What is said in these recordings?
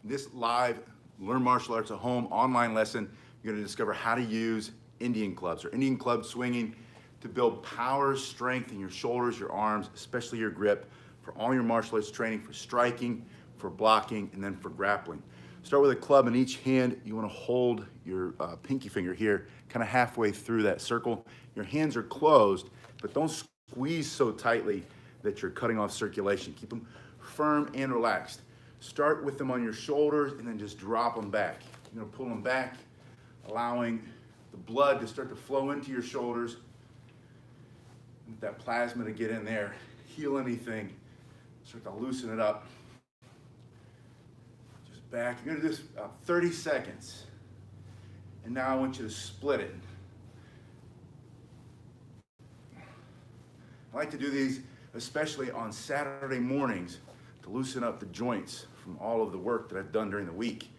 This live Learn Martial Arts at Home online lesson, you're gonna discover how to use Indian clubs or Indian club swinging to build power, strength in your shoulders, your arms, especially your grip for all your martial arts training, for striking, for blocking, and then for grappling. Start with a club in each hand. You wanna hold your pinky finger here, kind of halfway through that circle. Your hands are closed, but don't squeeze so tightly that you're cutting off circulation. Keep them firm and relaxed. Start with them on your shoulders and then just drop them back. You're gonna pull them back, allowing the blood to start to flow into your shoulders, that plasma to get in there, heal anything, start to loosen it up. Just back. You're gonna do this about 30 seconds. And now I want you to split it. I like to do these especially on Saturday mornings to loosen up the joints from all of the work that I've done during the week.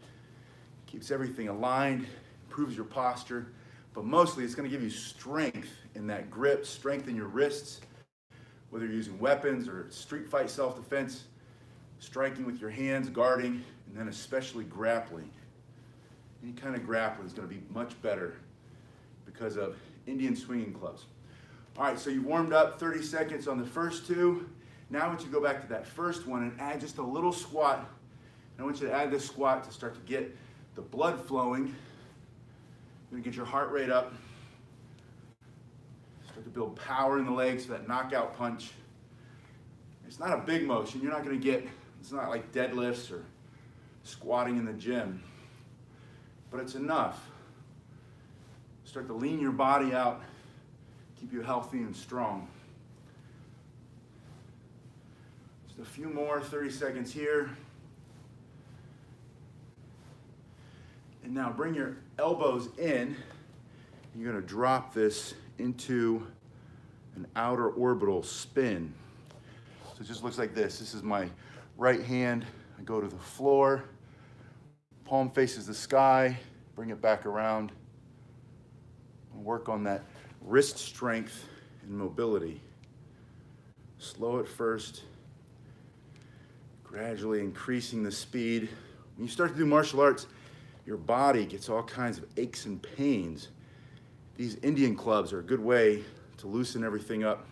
Keeps everything aligned, improves your posture, but mostly it's gonna give you strength in that grip, strength in your wrists, whether you're using weapons or street fight self-defense, striking with your hands, guarding, and then especially grappling. Any kind of grappling is gonna be much better because of Indian swinging clubs. All right, so you warmed up 30 seconds on the first two. Now I want you to go back to that first one and add just a little squat. And I want you to add this squat to start to get the blood flowing. You're gonna get your heart rate up. Start to build power in the legs for that knockout punch. It's not a big motion. You're not gonna get, it's not like deadlifts or squatting in the gym, but it's enough. Start to lean your body out, keep you healthy and strong. Just a few more, 30 seconds here. And now bring your elbows in. You're gonna drop this into an outer orbital spin. So it just looks like this. This is my right hand. I go to the floor, palm faces the sky, bring it back around. Work on that wrist strength and mobility. Slow at first, gradually increasing the speed. When you start to do martial arts, your body gets all kinds of aches and pains. These Indian clubs are a good way to loosen everything up,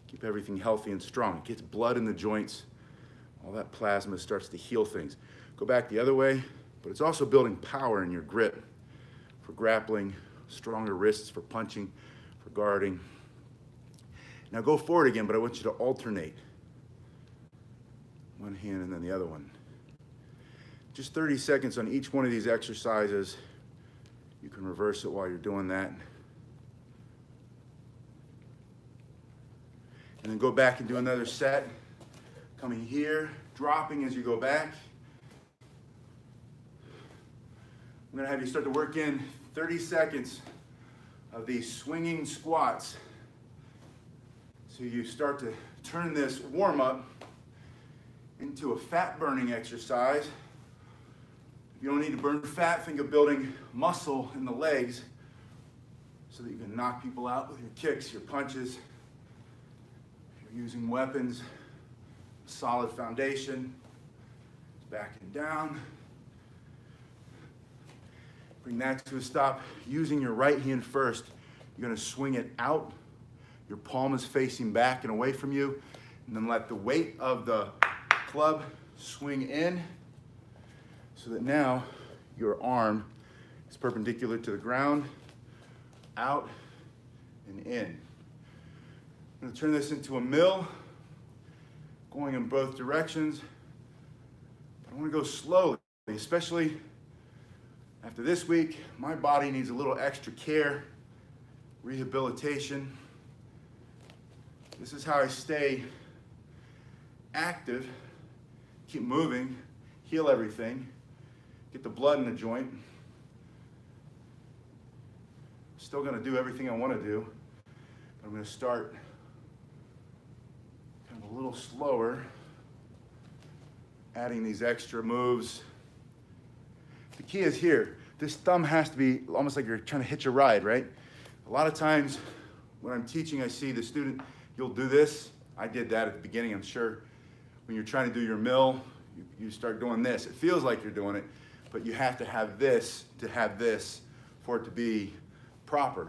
keep everything healthy and strong. It gets blood in the joints, all that plasma starts to heal things. Go back the other way, but it's also building power in your grip for grappling, stronger wrists for punching, for guarding. Now go forward again, but I want you to alternate. One hand and then the other one. Just 30 seconds on each one of these exercises. You can reverse it while you're doing that. And then go back and do another set. Coming here, dropping as you go back. I'm gonna have you start to work in 30 seconds of these swinging squats. So you start to turn this warm up into a fat burning exercise. If you don't need to burn fat, think of building muscle in the legs so that you can knock people out with your kicks, your punches. If you're using weapons, solid foundation, back and down. Bring that to a stop. Using your right hand first, you're gonna swing it out. Your palm is facing back and away from you. And then let the weight of the club swing in so that now your arm is perpendicular to the ground, out and in. I'm gonna turn this into a mill, going in both directions. But I wanna go slowly, especially after this week. My body needs a little extra care, rehabilitation. This is how I stay active, keep moving, heal everything, get the blood in the joint. Still gonna do everything I wanna do. But I'm gonna start kind of a little slower, adding these extra moves. The key is here. This thumb has to be almost like you're trying to hitch a ride, right? A lot of times when I'm teaching, I see the student, you'll do this. I did that at the beginning, I'm sure. When you're trying to do your mill, You start doing this. It feels like you're doing it, but you have to have this for it to be proper,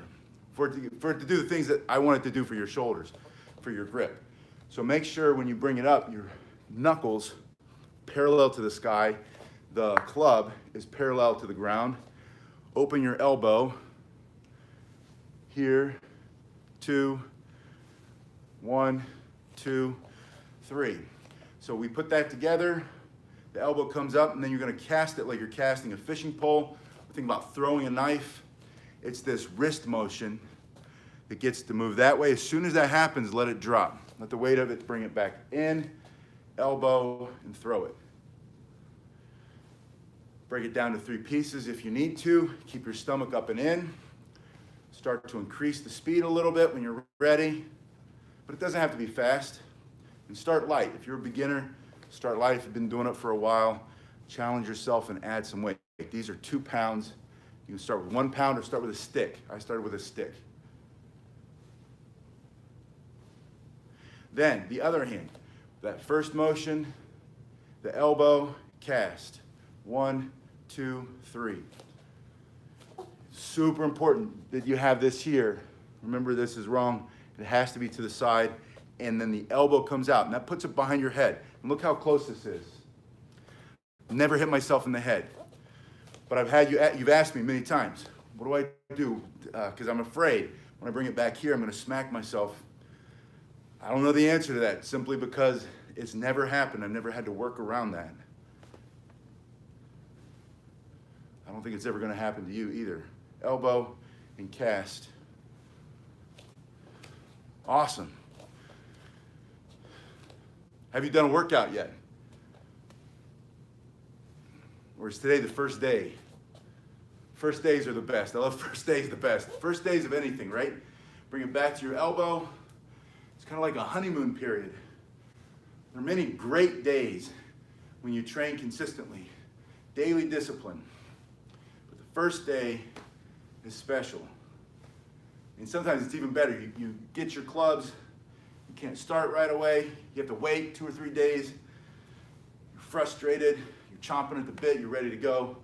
for it to do the things that I want it to do for your shoulders, for your grip. So make sure when you bring it up, your knuckles parallel to the sky, the club is parallel to the ground. Open your elbow here, 2, 1, 2, 3. So we put that together, the elbow comes up, and then you're gonna cast it like you're casting a fishing pole. Think about throwing a knife. It's this wrist motion that gets to move that way. As soon as that happens, let it drop. Let the weight of it bring it back in, elbow, and throw it. Break it down to 3 pieces if you need to. Keep your stomach up and in. Start to increase the speed a little bit when you're ready, but it doesn't have to be fast. And start light. If you're a beginner, start light. If you've been doing it for a while, challenge yourself and add some weight. These are 2 pounds. You can start with 1 pound or start with a stick. I started with a stick. Then the other hand, that first motion, the elbow, cast. 1, 2, 3. Super important that you have this here. Remember, this is wrong. It has to be to the side, and then the elbow comes out, and that puts it behind your head. And look how close this is. Never hit myself in the head. But you've asked me many times, what do I do? Because I'm afraid when I bring it back here, I'm gonna smack myself. I don't know the answer to that, simply because it's never happened. I've never had to work around that. I don't think it's ever gonna happen to you either. Elbow and cast. Awesome. Have you done a workout yet? Or is today the first day? First days are the best. I love first days the best. First days of anything, right? Bring it back to your elbow. It's kind of like a honeymoon period. There are many great days when you train consistently. Daily discipline. But the first day is special. And sometimes it's even better. You get your clubs. You can't start right away. You have to wait 2 or 3 days. You're frustrated. You're chomping at the bit. You're ready to go.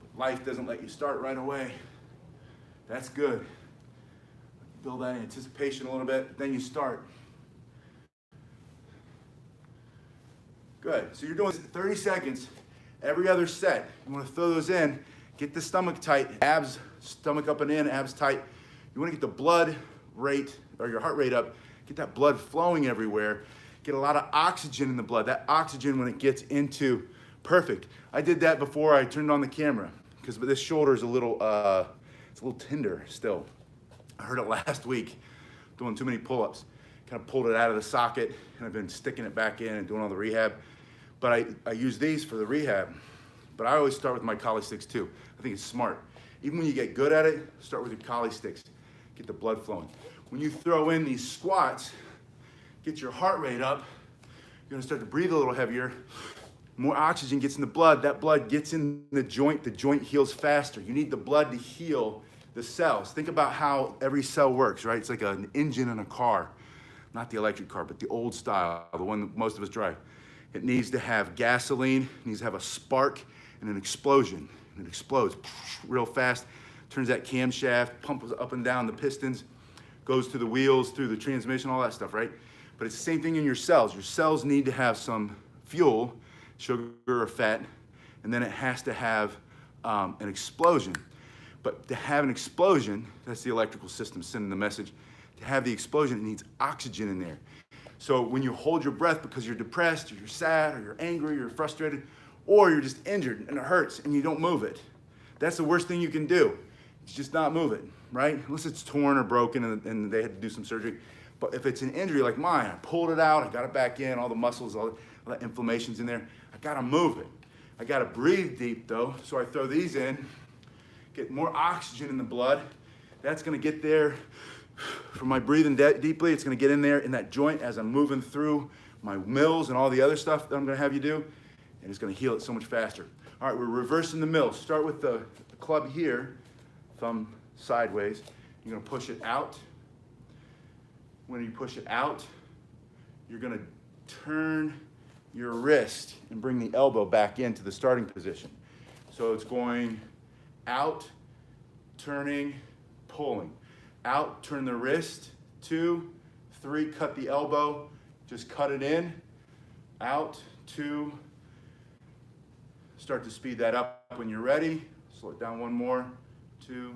But life doesn't let you start right away. That's good. Build that anticipation a little bit. Then you start. Good. So you're doing 30 seconds every other set. You want to throw those in. Get the stomach tight. Abs, stomach up and in, abs tight. You want to get the blood rate, or your heart rate up. Get that blood flowing everywhere. Get a lot of oxygen in the blood. That oxygen, when it gets into, perfect. I did that before I turned on the camera, because this shoulder is a little, it's a little tender still. I heard it last week, doing too many pull-ups. Kind of pulled it out of the socket, and I've been sticking it back in and doing all the rehab. But I use these for the rehab. But I always start with my Kali sticks too. I think it's smart. Even when you get good at it, start with your Kali sticks. Get the blood flowing. When you throw in these squats, get your heart rate up. You're gonna start to breathe a little heavier. More oxygen gets in the blood. That blood gets in the joint heals faster. You need the blood to heal the cells. Think about how every cell works, right? It's like an engine in a car. Not the electric car, but the old style, the one that most of us drive. It needs to have gasoline, it needs to have a spark and an explosion. And it explodes real fast, turns that camshaft, pumps up and down the pistons, goes to the wheels, through the transmission, all that stuff, right? But it's the same thing in your cells. Your cells need to have some fuel, sugar or fat, and then it has to have an explosion. But to have an explosion, that's the electrical system sending the message. To have the explosion, it needs oxygen in there. So when you hold your breath because you're depressed, or you're sad, or you're angry, or you're frustrated, or you're just injured and it hurts and you don't move it, that's the worst thing you can do. It's just not move it, right? Unless it's torn or broken and they had to do some surgery. But if it's an injury like mine, I pulled it out, I got it back in, all the muscles, all that inflammation's in there, I gotta move it. I gotta breathe deep though, so I throw these in, get more oxygen in the blood. That's gonna get there from my breathing deeply. It's gonna get in there in that joint as I'm moving through my mills and all the other stuff that I'm gonna have you do, and it's gonna heal it so much faster. All right, we're reversing the mills. Start with the club here, thumb sideways. You're gonna push it out. When you push it out, you're gonna turn your wrist and bring the elbow back into the starting position. So it's going out, turning, pulling. Out, turn the wrist, 2, 3, cut the elbow, just cut it in, out, 2, start to speed that up when you're ready, slow it down one more, 2,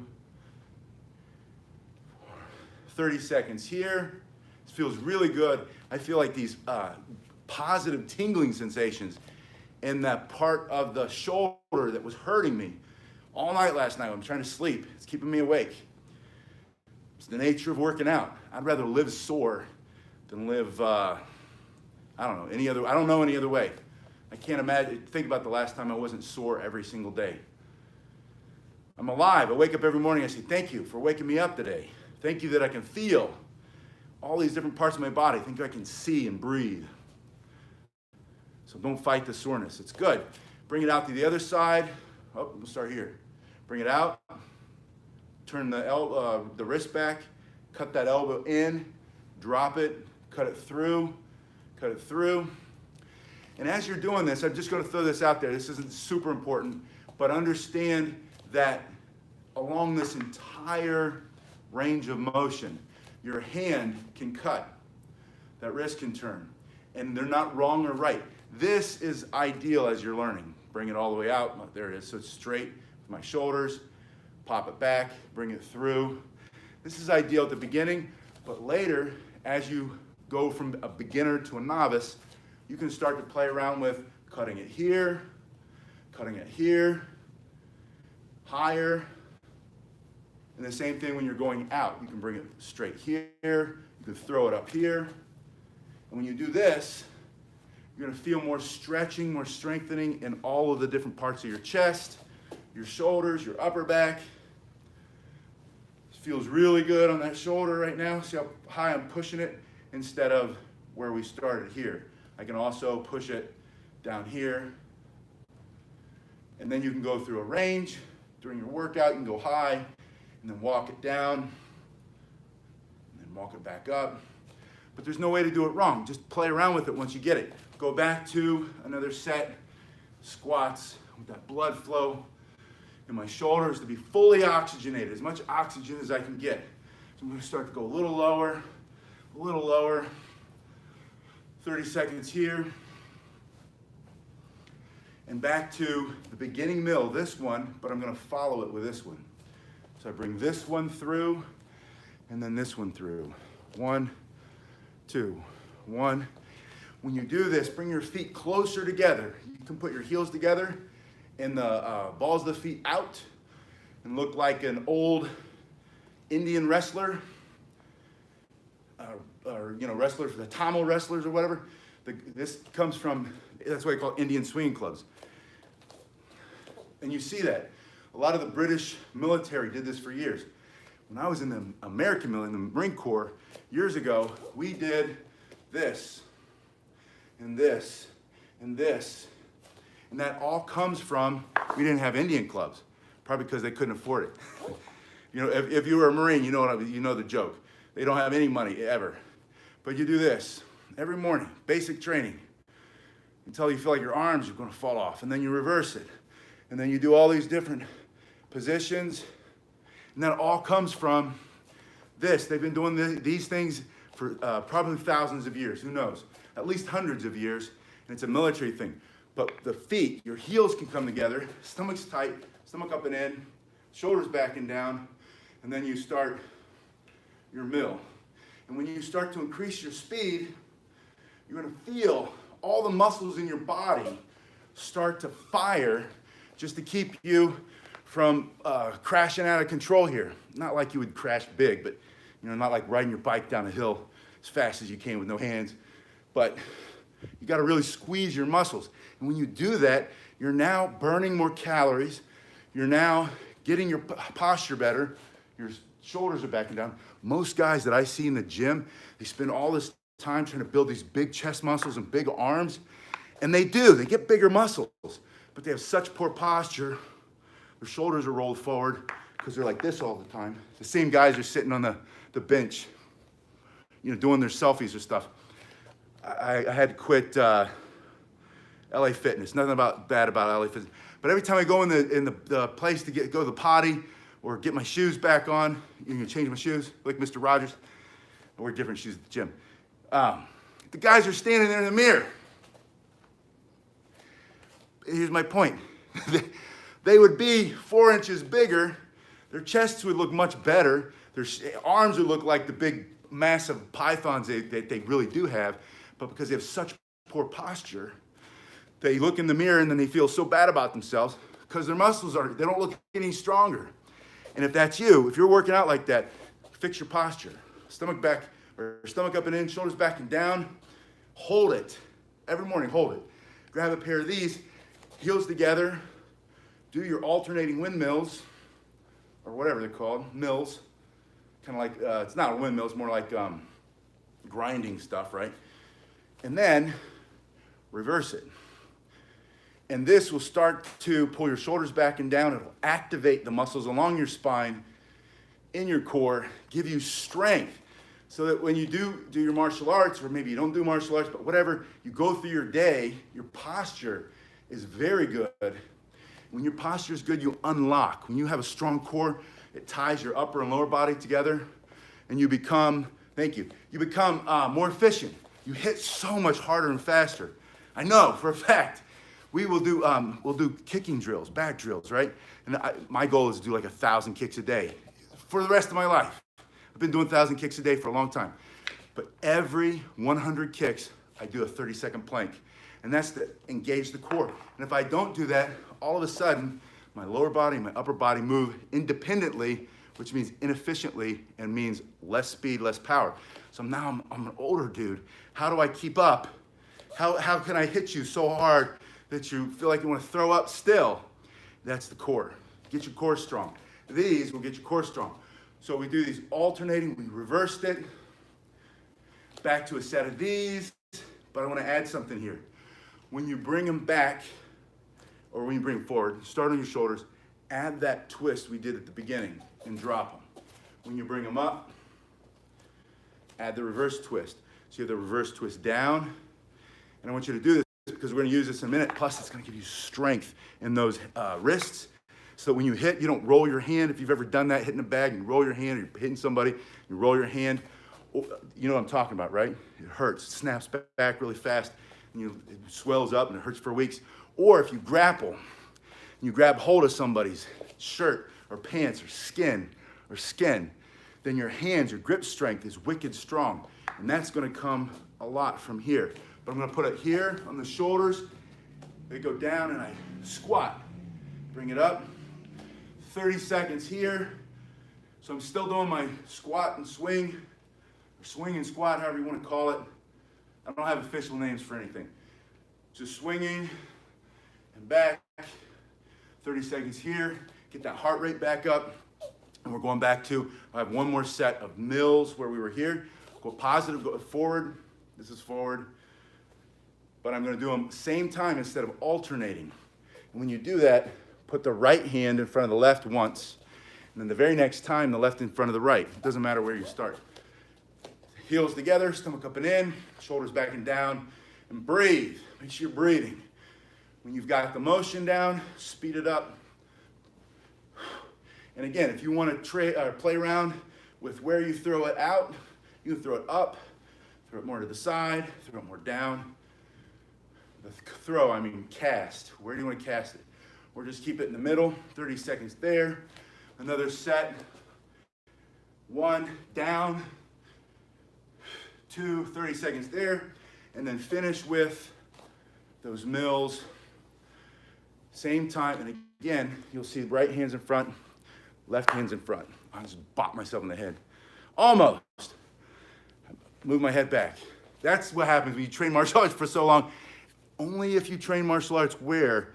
30 seconds here. This feels really good. I feel like these positive tingling sensations in that part of the shoulder that was hurting me all night last night. I'm trying to sleep. It's keeping me awake. It's the nature of working out. I'd rather live sore than live, I don't know any other way. I can't imagine, think about the last time I wasn't sore every single day. I'm alive. I wake up every morning, I say, thank you for waking me up today. Thank you that I can feel all these different parts of my body. Thank you I can see and breathe. So don't fight the soreness. It's good. Bring it out to the other side. Oh, we'll start here. Bring it out. Turn the wrist back. Cut that elbow in. Drop it. Cut it through. Cut it through. And as you're doing this, I'm just going to throw this out there. This isn't super important, but understand that along this entire range of motion, your hand can cut. That wrist can turn. And they're not wrong or right. This is ideal as you're learning. Bring it all the way out. There it is. So it's straight with my shoulders. Pop it back. Bring it through. This is ideal at the beginning, but later, as you go from a beginner to a novice, you can start to play around with cutting it here, higher. And the same thing when you're going out. You can bring it straight here. You can throw it up here. And when you do this, you're going to feel more stretching, more strengthening in all of the different parts of your chest, your shoulders, your upper back. This feels really good on that shoulder right now. See how high I'm pushing it instead of where we started here. I can also push it down here. And then you can go through a range. During your workout, you can go high and then walk it down and then walk it back up. But there's no way to do it wrong. Just play around with it once you get it. Go back to another set, squats with that blood flow in my shoulders to be fully oxygenated, as much oxygen as I can get. So I'm going to start to go a little lower, 30 seconds here. And back to the beginning mill, this one, but I'm going to follow it with this one. So I bring this one through, and then this one through. 1, 2, 1. When you do this, bring your feet closer together. You can put your heels together and the balls of the feet out and look like an old Indian wrestler, or wrestler for the Tamil wrestlers or whatever. This comes from, that's why I call it Indian swinging clubs. And you see that. A lot of the British military did this for years. When I was in the American military, in the Marine Corps, years ago, we did this, and this, and this. And that all comes from, we didn't have Indian clubs, probably because they couldn't afford it. If you were a Marine, you know the joke. They don't have any money ever. But you do this every morning, basic training, until you feel like your arms are going to fall off, and then you reverse it. And then you do all these different positions, and that all comes from this. They've been doing these things for probably thousands of years, who knows? At least hundreds of years, and it's a military thing. But the feet, your heels can come together, stomach's tight, stomach up and in, shoulders back and down, and then you start your mill. And when you start to increase your speed, you're going to feel all the muscles in your body start to fire just to keep you from crashing out of control here. Not like you would crash big, but not like riding your bike down a hill as fast as you can with no hands. But you got to really squeeze your muscles. And when you do that, you're now burning more calories. You're now getting your posture better. Your shoulders are back and down. Most guys that I see in the gym, they spend all this time trying to build these big chest muscles and big arms. And they do. They get bigger muscles. But they have such poor posture. Their shoulders are rolled forward because they're like this all the time. The same guys are sitting on the bench, doing their selfies or stuff. I had to quit LA Fitness. Nothing bad about LA Fitness. But every time I go in the place to go to the potty or get my shoes back on, you can change my shoes like Mr. Rogers. I wear different shoes at the gym. The guys are standing there in the mirror. Here's my point. They would be 4 inches bigger. Their chests would look much better. Their arms would look like the big, massive pythons that they really do have. But because they have such poor posture, they look in the mirror and then they feel so bad about themselves because their muscles they don't look any stronger. And if that's you, if you're working out like that, fix your posture. Stomach back, or stomach up and in, shoulders back and down. Hold it. Every morning, hold it. Grab a pair of these, heels together, do your alternating windmills, or whatever they're called, mills. Kind of like, it's not a windmill, it's more like grinding stuff, right? And then reverse it. And this will start to pull your shoulders back and down. It'll activate the muscles along your spine, in your core, give you strength. So that when you do your martial arts, or maybe you don't do martial arts, but whatever, you go through your day, your posture is very good. When your posture is good, you unlock. When you have a strong core, it ties your upper and lower body together, and you become, you become more efficient. You hit so much harder and faster. I know for a fact. We'll do kicking drills, back drills, right? And my goal is to do like 1,000 kicks a day for the rest of my life. I've been doing 1,000 kicks a day for a long time. But every 100 kicks, I do a 30-second plank. And that's to engage the core. And if I don't do that, all of a sudden, my lower body and my upper body move independently, which means inefficiently and means less speed, less power. So now I'm an older dude. How do I keep up? How can I hit you so hard that you feel like you want to throw up still? That's the core. Get your core strong. These will get your core strong. So we do these alternating, we reversed it, back to a set of these, but I want to add something here. When you bring them back, or when you bring them forward, start on your shoulders, add that twist we did at the beginning and drop them. When you bring them up, add the reverse twist. So you have the reverse twist down, and I want you to do this because we're going to use this in a minute. Plus, it's going to give you strength in those wrists. So when you hit, you don't roll your hand. If you've ever done that, hitting a bag, you roll your hand, or you're hitting somebody, you roll your hand. You know what I'm talking about, right? It hurts, it snaps back really fast, and it swells up and it hurts for weeks. Or if you grapple, you grab hold of somebody's shirt or pants or skin, then your hands, your grip strength is wicked strong. And that's going to come a lot from here. But I'm going to put it here on the shoulders. They go down and I squat. Bring it up. 30 seconds here. So I'm still doing my squat and swing, or swing and squat, however you want to call it. I don't have official names for anything. Just swinging and back. 30 seconds here. Get that heart rate back up. And we're going back to, I have one more set of mills where we were here. Go positive, go forward. This is forward. But I'm going to do them same time instead of alternating. And when you do that, put the right hand in front of the left once, and then the very next time, the left in front of the right. It doesn't matter where you start. Heels together, stomach up and in, shoulders back and down, and breathe. Make sure you're breathing. When you've got the motion down, speed it up. And again, if you want to play around with where you throw it out, you can throw it up, throw it more to the side, throw it more down. The throw, I mean cast. Where do you want to cast it? Or just keep it in the middle, 30 seconds there. Another set. 1, down. 2, 30 seconds there. And then finish with those mills. Same time, and again, you'll see right hand's in front, left hand's in front. I just bopped myself in the head. Almost. Move my head back. That's what happens when you train martial arts for so long. Only if you train martial arts where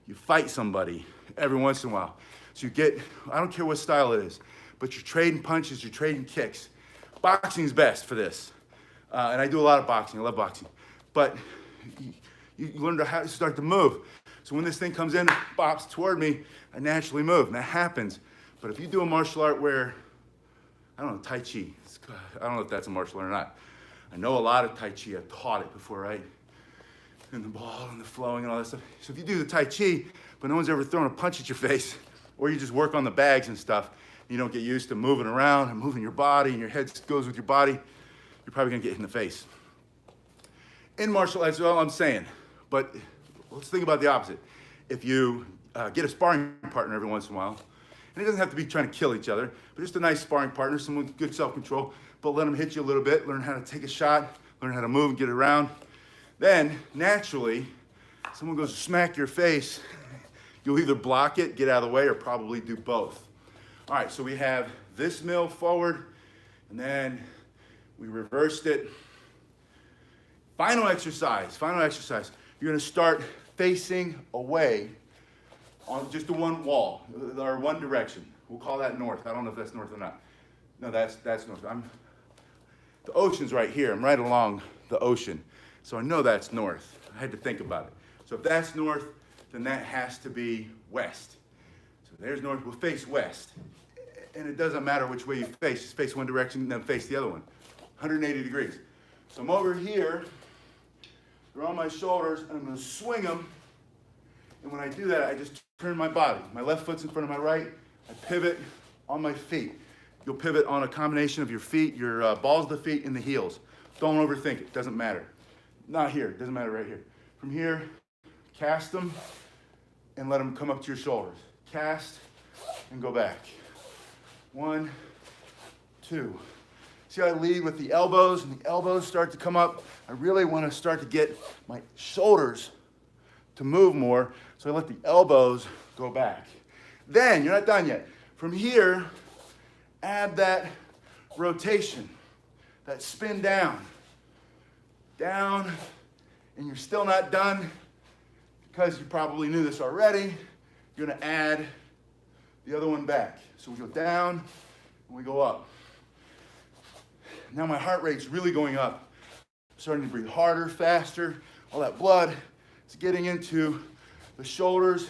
you fight somebody every once in a while. So you get, I don't care what style it is, but you're trading punches, you're trading kicks. Boxing's best for this. And I do a lot of boxing, I love boxing. But you learn how to start to move. So when this thing comes in, bops toward me, I naturally move, and that happens. But if you do a martial art where, I don't know, Tai Chi, I don't know if that's a martial art or not. I know a lot of Tai Chi, I've taught it before, right? and the ball and the flowing and all that stuff. So if you do the Tai Chi, but no one's ever thrown a punch at your face, or you just work on the bags and stuff, you don't get used to moving around and moving your body and your head goes with your body, you're probably gonna get hit in the face. In martial arts, that's all I'm saying. But let's think about the opposite. If you get a sparring partner every once in a while, and it doesn't have to be trying to kill each other, but just a nice sparring partner, someone with good self-control, but let them hit you a little bit, learn how to take a shot, learn how to move and get around. Then, naturally, someone goes to smack your face, you'll either block it, get out of the way, or probably do both. All right, so we have this mill forward, and then we reversed it. Final exercise. You're gonna start facing away on just the one wall, or one direction. We'll call that north. I don't know if that's north or not. No, that's north. The ocean's right here. I'm right along the ocean. So I know that's north. I had to think about it. So if that's north, then that has to be west. So there's north, we'll face west. And it doesn't matter which way you face, just face one direction and then face the other one. 180 degrees. So I'm over here, they're on my shoulders, and I'm gonna swing them. And when I do that, I just turn my body. My left foot's in front of my right, I pivot on my feet. You'll pivot on a combination of your feet, your balls of the feet, and the heels. Don't overthink it, doesn't matter. Not here, doesn't matter right here. From here, cast them and let them come up to your shoulders. Cast and go back. 1, 2. See how I lead with the elbows, and the elbows start to come up. I really want to start to get my shoulders to move more, so I let the elbows go back. Then, you're not done yet. From here, add that rotation, that spin down. Down, and you're still not done because you probably knew this already. You're gonna add the other one back. So we go down and we go up. Now my heart rate's really going up. I'm starting to breathe harder, faster. All that blood is getting into the shoulders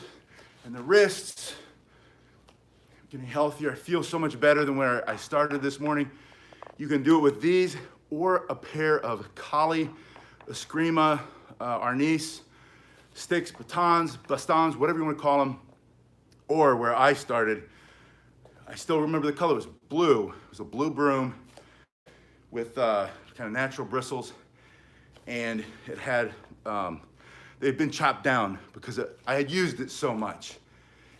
and the wrists. I'm getting healthier. I feel so much better than where I started this morning. You can do it with these or a pair of Kali, Eskrima, Arnis, sticks, bastons, whatever you want to call them. Or where I started, I still remember the color, it was blue. It was a blue broom with kind of natural bristles. And it had, they'd been chopped down because I had used it so much.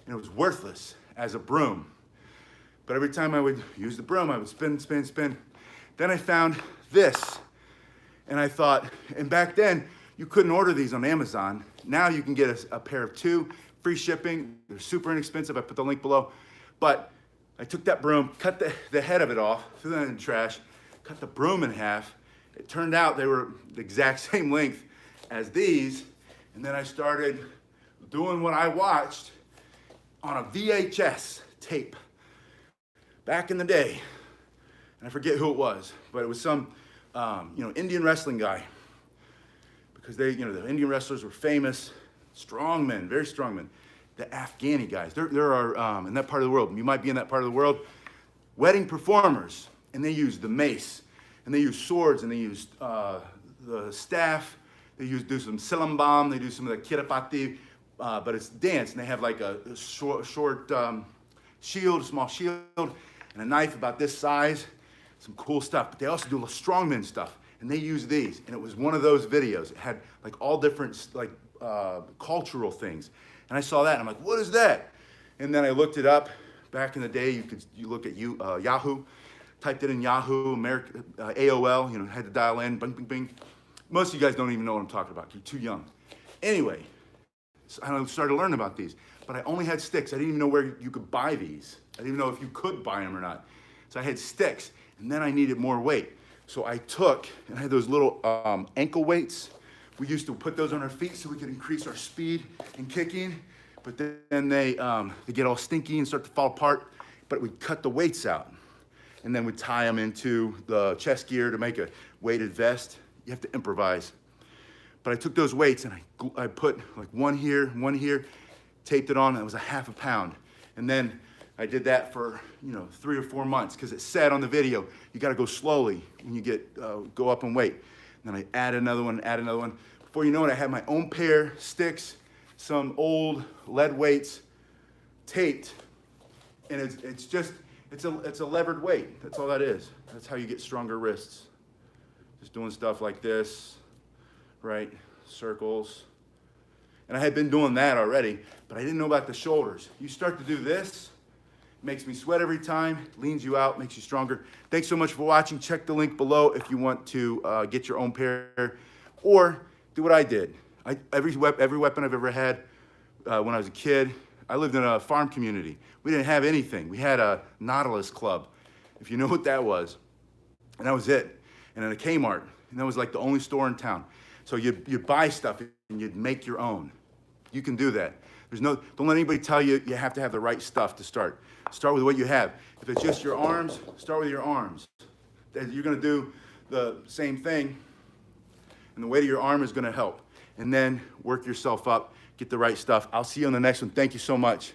And it was worthless as a broom. But every time I would use the broom, I would spin, spin, spin. Then I found this, and I thought, and back then, you couldn't order these on Amazon. Now you can get a pair of 2, free shipping. They're super inexpensive. I put the link below. But I took that broom, cut the head of it off, threw that in the trash, cut the broom in half. It turned out they were the exact same length as these. And then I started doing what I watched on a VHS tape back in the day. And I forget who it was, but it was some, Indian wrestling guy. Because the Indian wrestlers were famous, strong men, very strong men. The Afghani guys, there are, in that part of the world, you might be in that part of the world, wedding performers, and they use the mace, and they use swords, and they use the staff, they do some silambam, they do some of the kirapati, but it's dance, and they have like a short shield, a small shield, and a knife about this size. Some cool stuff, but they also do strongman stuff, and they use these. And it was one of those videos. It had like all different cultural things, and I saw that, and I'm like, what is that? And then I looked it up. Back in the day, you look at Yahoo, typed it in Yahoo, AOL, had to dial in, bing, bing, bing. Most of you guys don't even know what I'm talking about. You're too young. Anyway, so I started learning about these, but I only had sticks. I didn't even know where you could buy these. I didn't even know if you could buy them or not. So I had sticks. And then I needed more weight. So I had those little ankle weights. We used to put those on our feet so we could increase our speed in kicking. But then they get all stinky and start to fall apart. But we'd cut the weights out. And then we'd tie them into the chest gear to make a weighted vest. You have to improvise. But I took those weights and I put like one here, taped it on, and it was a half a pound. And then I did that for 3 or 4 months because it said on the video, you got to go slowly when you go up in weight. And then I add another one. Before Before you know it, I had my own pair, sticks, some old lead weights taped, and it's a levered weight. That's all that is. That's how you get stronger wrists. Just doing stuff like this, right? Circles. And I had been doing that already, but I didn't know about the shoulders. You start to do this, it makes me sweat every time, leans you out, makes you stronger. Thanks so much for watching. Check the link below if you want to get your own pair, or do what I did. Every weapon I've ever had when I was a kid, I lived in a farm community. We didn't have anything. We had a Nautilus club, if you know what that was. And that was it. And then a Kmart, and that was like the only store in town. So you'd buy stuff and you'd make your own. You can do that. Don't let anybody tell you you have to have the right stuff to start. Start with what you have. If it's just your arms, start with your arms. You're gonna do the same thing, and the weight of your arm is gonna help. And then work yourself up, get the right stuff. I'll see you on the next one. Thank you so much.